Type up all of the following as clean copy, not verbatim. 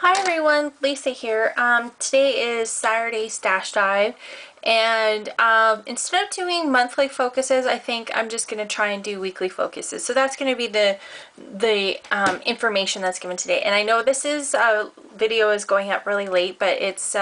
Hi everyone, Lisa here. Today is Saturday Stash Dive, and instead of doing monthly focuses, I think I'm just going to try and do weekly focuses. So that's going to be the information that's given today. And I know this is video is going up really late, but it's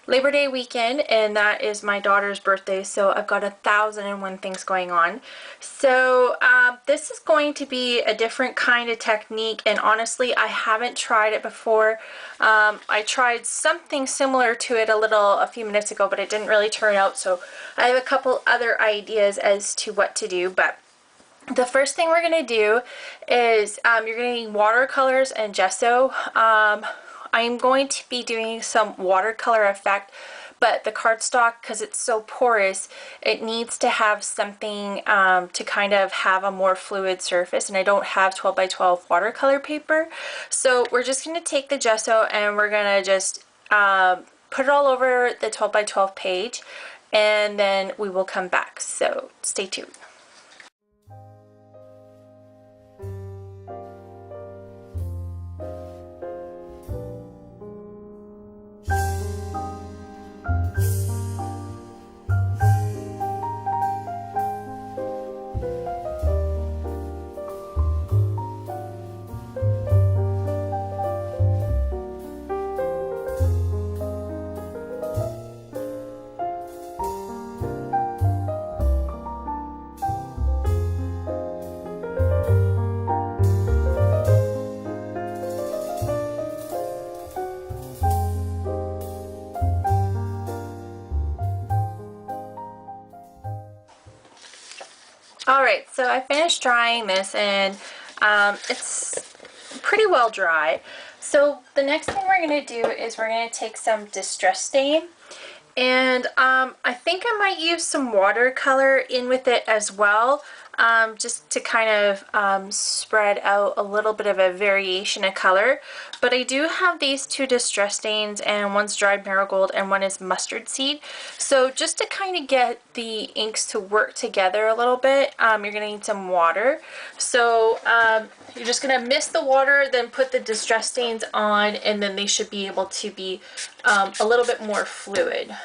Labor Day weekend, and that is my daughter's birthday, so I've got 1,001 things going on. So this is going to be a different kind of technique, and honestly I haven't tried it before. I tried something similar to it a few minutes ago, but it didn't really turn out, so I have a couple other ideas as to what to do. But the first thing we're going to do is you're going to need watercolors and gesso. I'm going to be doing some watercolor effect, but the cardstock, because it's so porous, it needs to have something to kind of have a more fluid surface, and I don't have 12 by 12 watercolor paper. So we're just going to take the gesso and we're going to just put it all over the 12 by 12 page, and then we will come back. So stay tuned. Alright, so I finished drying this, and it's pretty well dry. So the next thing we're going to do is we're going to take some distress stain, and I think I might use some watercolor in with it as well, just to kind of spread out a little bit of a variation of color. But I do have these two distress stains, and one's dried marigold and one is mustard seed. So just to kind of get the inks to work together a little bit, you're going to need some water. So you're just going to mist the water, then put the distress stains on, and then they should be able to be a little bit more fluid.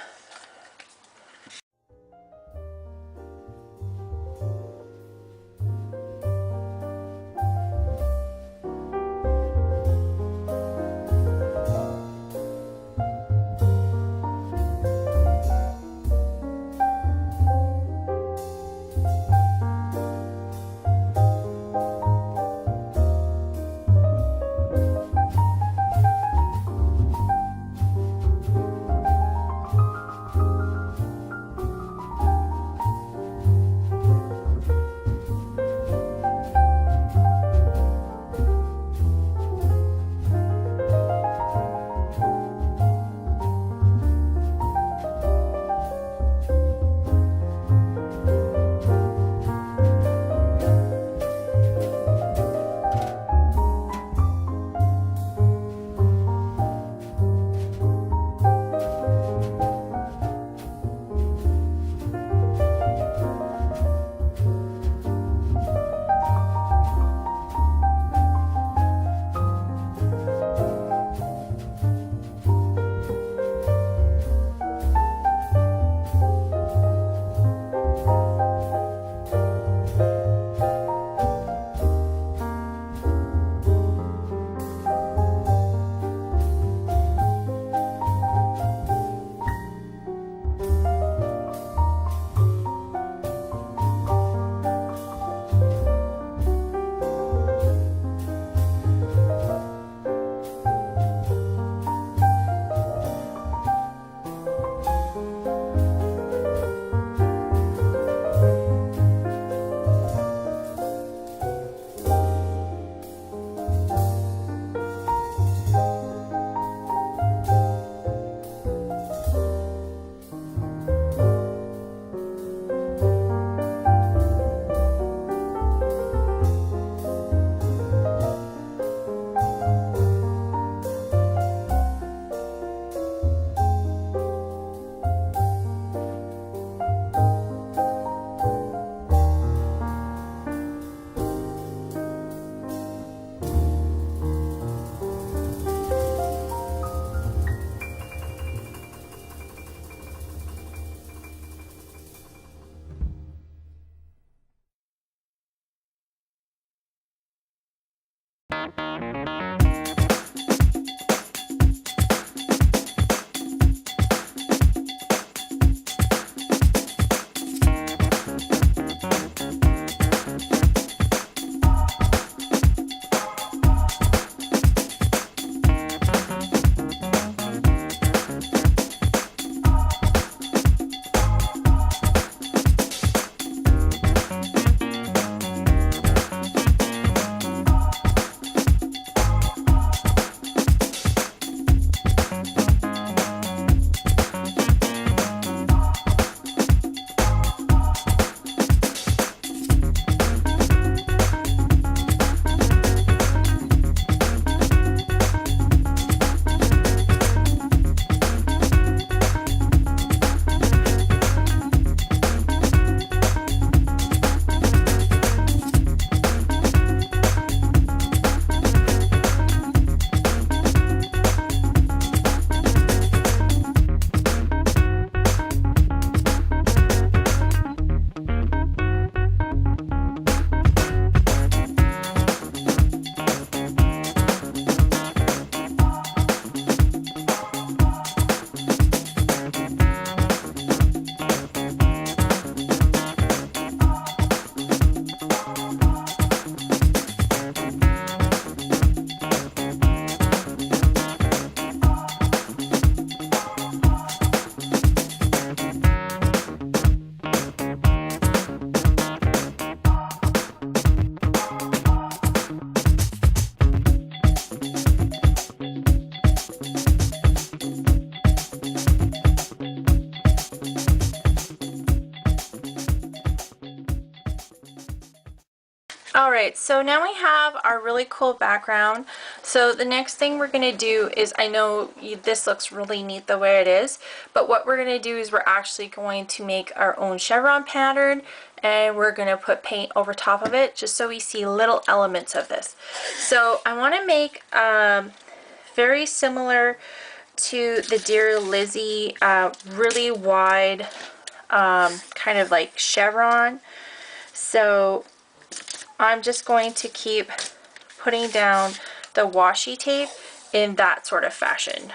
Alright, so now we have our really cool background. So the next thing we're going to do is, I know this looks really neat the way it is, but what we're going to do is we're actually going to make our own chevron pattern, and we're going to put paint over top of it just so we see little elements of this. So I want to make very similar to the Dear Lizzie really wide kind of like chevron. So I'm just going to keep putting down the washi tape in that sort of fashion.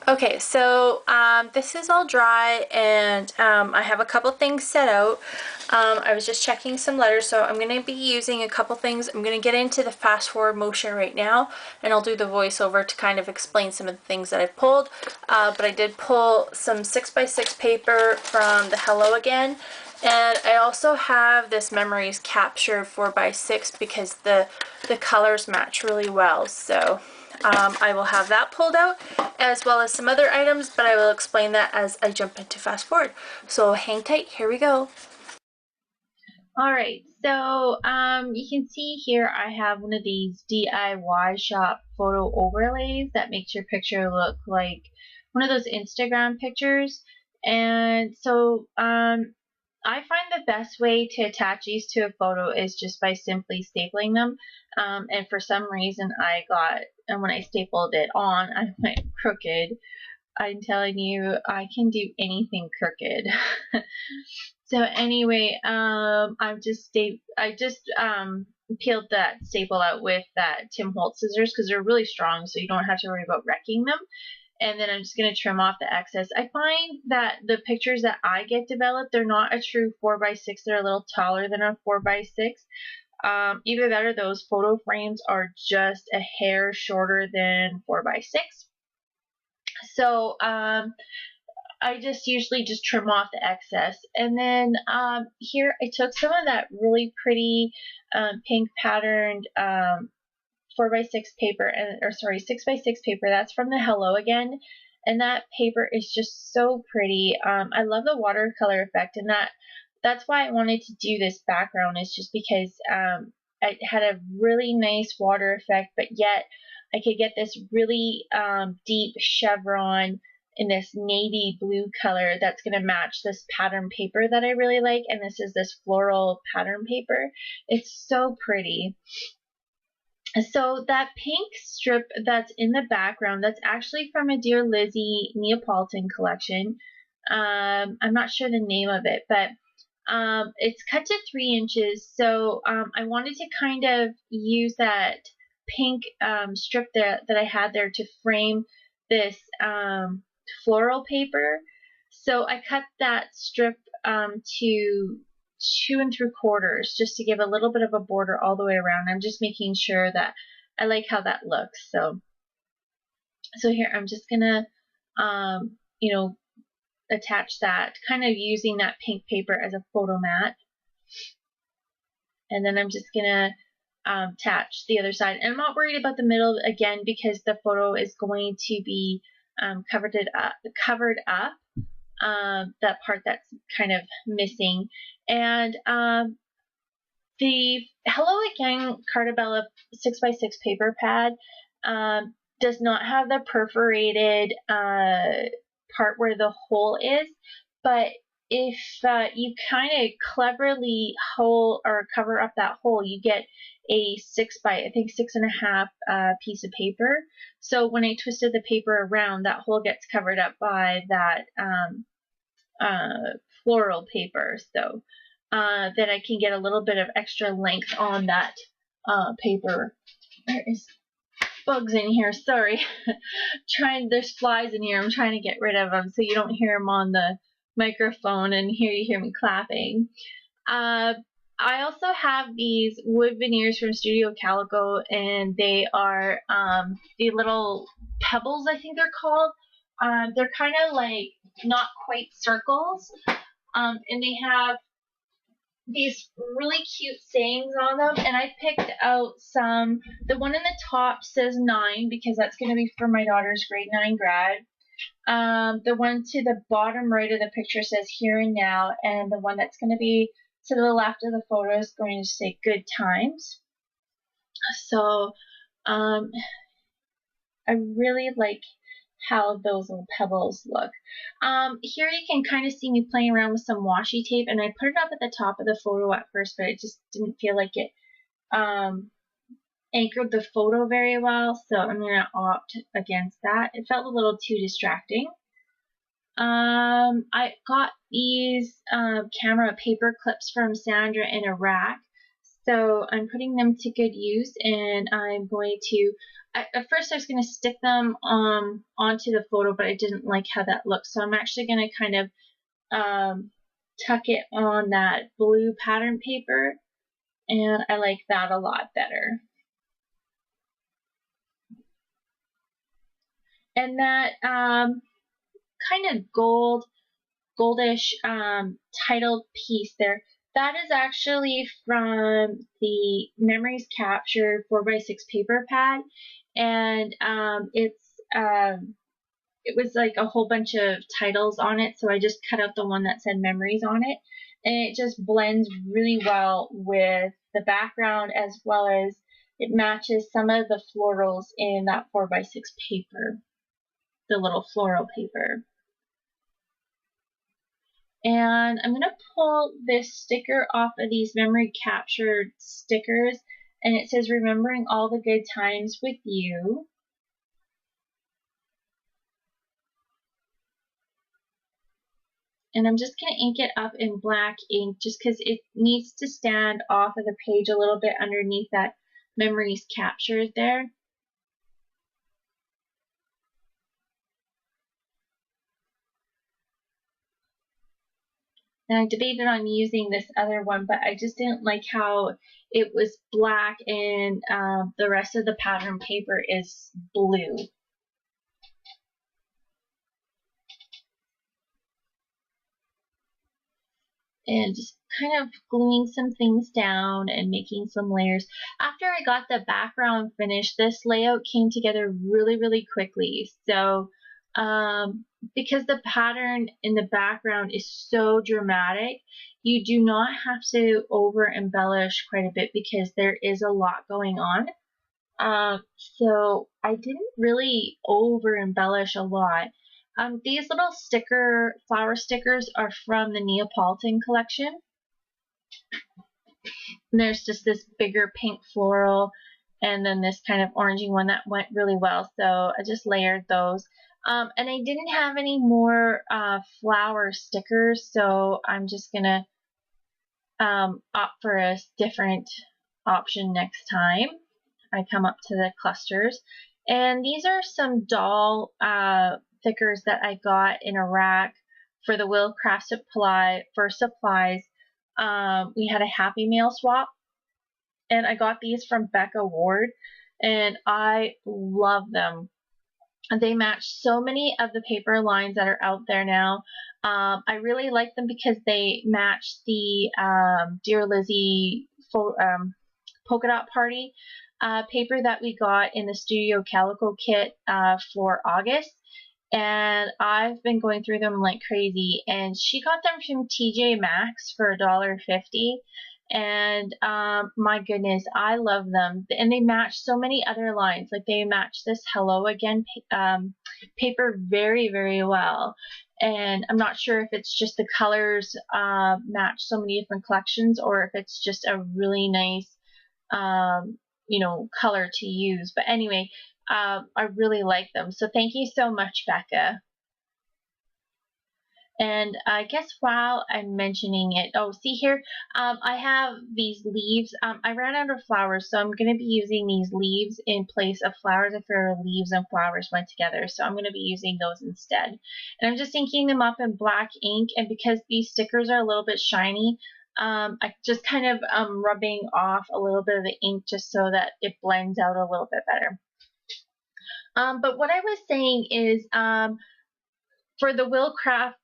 Okay, so this is all dry, and I have a couple things set out. I was just checking some letters, so I'm going to be using a couple things. I'm going to get into the fast forward motion right now, and I'll do the voiceover to kind of explain some of the things that I've pulled. But I did pull some 6x6 paper from the Hello Again, and I also have this Memories Capture 4x6 because the colors match really well. So I will have that pulled out, as well as some other items, but I will explain that as I jump into fast forward. So hang tight, here we go. All right, so you can see here I have one of these DIY shop photo overlays that makes your picture look like one of those Instagram pictures. And so I find the best way to attach these to a photo is just by simply stapling them. And for some reason and when I stapled it on, I went crooked. I'm telling you, I can do anything crooked. So anyway, I just peeled that staple out with that Tim Holtz scissors because they're really strong, so you don't have to worry about wrecking them. And then I'm just going to trim off the excess. I find that the pictures that I get developed, they're not a true 4x6. They're a little taller than a 4x6. Either that or those photo frames are just a hair shorter than 4x6. So I just usually just trim off the excess. And then here I took some of that really pretty pink patterned 4x6 paper, or sorry, 6x6 paper. That's from the Hello Again. And that paper is just so pretty. I love the watercolor effect, and that's why I wanted to do this background, is just because it had a really nice water effect, but yet I could get this really deep chevron in this navy blue color that's going to match this pattern paper that I really like. And this is this floral pattern paper. It's so pretty. So that pink strip that's in the background, that's actually from a Dear Lizzie Neapolitan collection. I'm not sure the name of it, but it's cut to 3 inches. So I wanted to kind of use that pink strip that I had there to frame this floral paper. So I cut that strip to 2 3/4 just to give a little bit of a border all the way around. I'm just making sure that I like how that looks. So here I'm just gonna you know, attach that, kind of using that pink paper as a photo mat. And then I'm just gonna attach the other side. And I'm not worried about the middle again because the photo is going to be covered up. That part that's kind of missing. And the Hello Again Cartabella 6x6 paper pad does not have the perforated part where the hole is, but if you kind of cleverly cover up that hole, you get a 6.5 piece of paper. So when I twisted the paper around, that hole gets covered up by that floral paper. So then I can get a little bit of extra length on that paper. There is bugs in here, sorry. There's flies in here. I'm trying to get rid of them so you don't hear them on the microphone, and here you hear me clapping. I also have these wood veneers from Studio Calico, and they are the little pebbles, I think they're called. They're kind of like not quite circles, and they have these really cute sayings on them, and I picked out some. The one in the top says 9 because that's going to be for my daughter's grade 9 grad. The one to the bottom right of the picture says here and now, and the one that's going to be to the left of the photo is going to say good times. So I really like how those little pebbles look. Here you can kind of see me playing around with some washi tape, and I put it up at the top of the photo at first, but it just didn't feel like it anchored the photo very well, so I'm going to opt against that. It felt a little too distracting. I got these camera paper clips from Sandra in a rack, so I'm putting them to good use, and I'm going to, at first I was going to stick them onto the photo, but I didn't like how that looked, so I'm actually going to kind of tuck it on that blue pattern paper, and I like that a lot better. And that kind of goldish titled piece there, that is actually from the Memories Captured 4x6 paper pad, and it was like a whole bunch of titles on it, so I just cut out the one that said Memories on it, and it just blends really well with the background, as well as it matches some of the florals in that 4x6 paper, the little floral paper. And I'm going to pull this sticker off of these memory captured stickers, and it says remembering all the good times with you. And I'm just going to ink it up in black ink just because it needs to stand off of the page a little bit underneath that memories captured there. And I debated on using this other one, but I just didn't like how it was black and the rest of the pattern paper is blue. And just kind of gluing some things down and making some layers. After I got the background finished, this layout came together really, really quickly. So because the pattern in the background is so dramatic, you do not have to over embellish quite a bit because there is a lot going on. So I didn't really over embellish a lot. These little flower stickers are from the Neapolitan collection. And there's just this bigger pink floral and then this kind of orangey one that went really well. So I just layered those. And I didn't have any more flower stickers, so I'm just going to opt for a different option next time I come up to the clusters. And these are some doll stickers that I got in a rack for the Will Craft Supply for supplies. We had a Happy Mail swap, and I got these from Becca Ward, and I love them. They match so many of the paper lines that are out there now. I really like them because they match the Dear Lizzie polka dot party paper that we got in the Studio Calico kit for August. And I've been going through them like crazy. And she got them from TJ Maxx for $1.50. And my goodness, I love them. And they match so many other lines. Like they match this Hello Again paper very, very well. And I'm not sure if it's just the colors match so many different collections, or if it's just a really nice color to use. But anyway, I really like them. So thank you so much, Becca. And I guess while I'm mentioning it, oh, see here, I have these leaves. I ran out of flowers, so I'm going to be using these leaves in place of flowers if there are leaves and flowers went together. So I'm going to be using those instead. And I'm just inking them up in black ink, and because these stickers are a little bit shiny, I just kind of rubbing off a little bit of the ink just so that it blends out a little bit better. But what I was saying is, for the Will Craft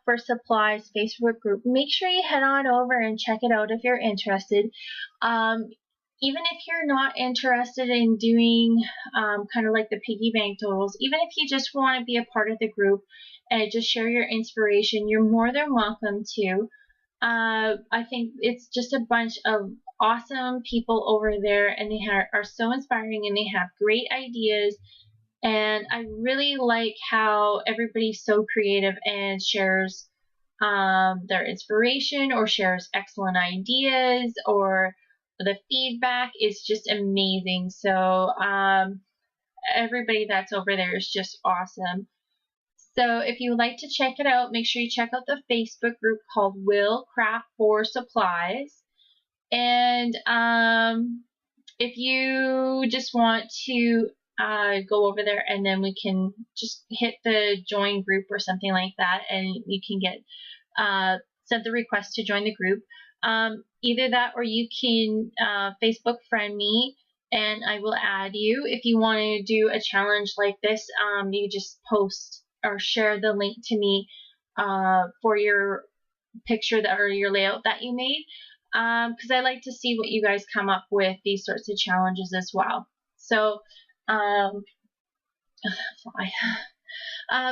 for Supplies Facebook group, make sure you head on over and check it out if you're interested. Even if you're not interested in doing kind of like the piggy bank totals, even if you just want to be a part of the group and just share your inspiration, you're more than welcome to. I think it's just a bunch of awesome people over there, and they are so inspiring, and they have great ideas. And I really like how everybody's so creative and shares their inspiration, or shares excellent ideas, or the feedback is just amazing. So everybody that's over there is just awesome. So if you would like to check it out, make sure you check out the Facebook group called Will Craft for Supplies. And if you just want to go over there, and then we can just hit the join group or something like that, and you can get sent the request to join the group. Either that, or you can Facebook friend me and I will add you. If you want to do a challenge like this, you just post or share the link to me for your picture that or your layout that you made, because I like to see what you guys come up with these sorts of challenges as well. So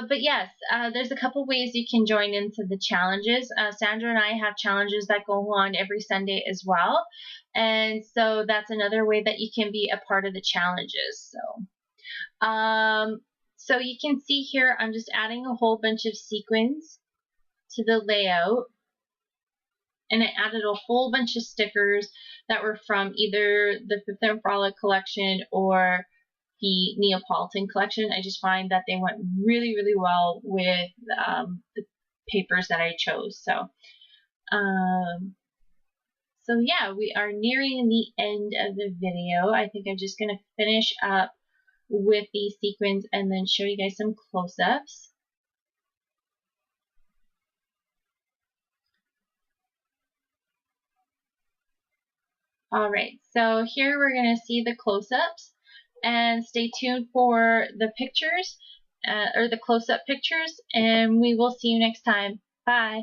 but yes, there's a couple ways you can join into the challenges. Sandra and I have challenges that go on every Sunday as well, and so that's another way that you can be a part of the challenges. So you can see here I'm just adding a whole bunch of sequins to the layout, and I added a whole bunch of stickers that were from either the Fifth and Frolic collection or the Neapolitan collection. I just find that they went really, really well with the papers that I chose. So yeah, we are nearing the end of the video. I think I'm just going to finish up with these sequins and then show you guys some close-ups. Alright, so here we're going to see the close-ups, and stay tuned for the pictures, or the close-up pictures, and we will see you next time. Bye!